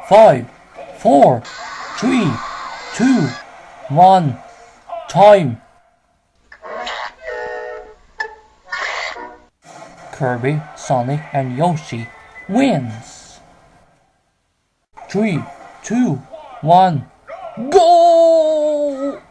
5, 4, 3, 2, 1. Time. Kirby, Sonic and Yoshi wins. 3, 2, 1. Go!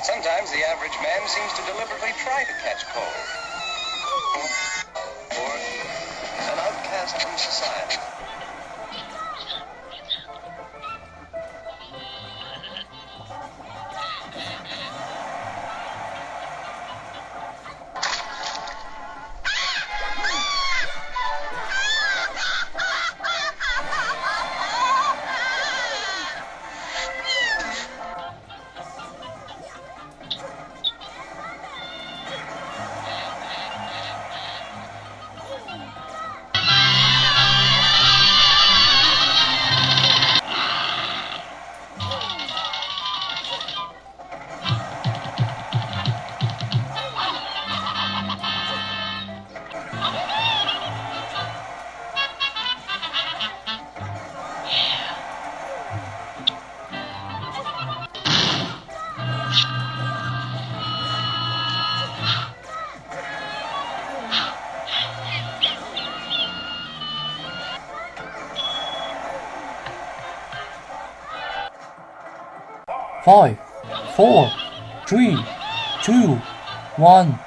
Sometimes the average man seems to deliberately try to catch cold. Or an outcast from society. Five, 4, 3, 2, 1.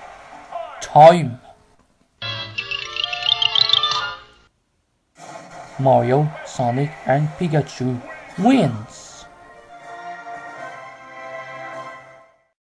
Time. Mario, Sonic and Pikachu wins.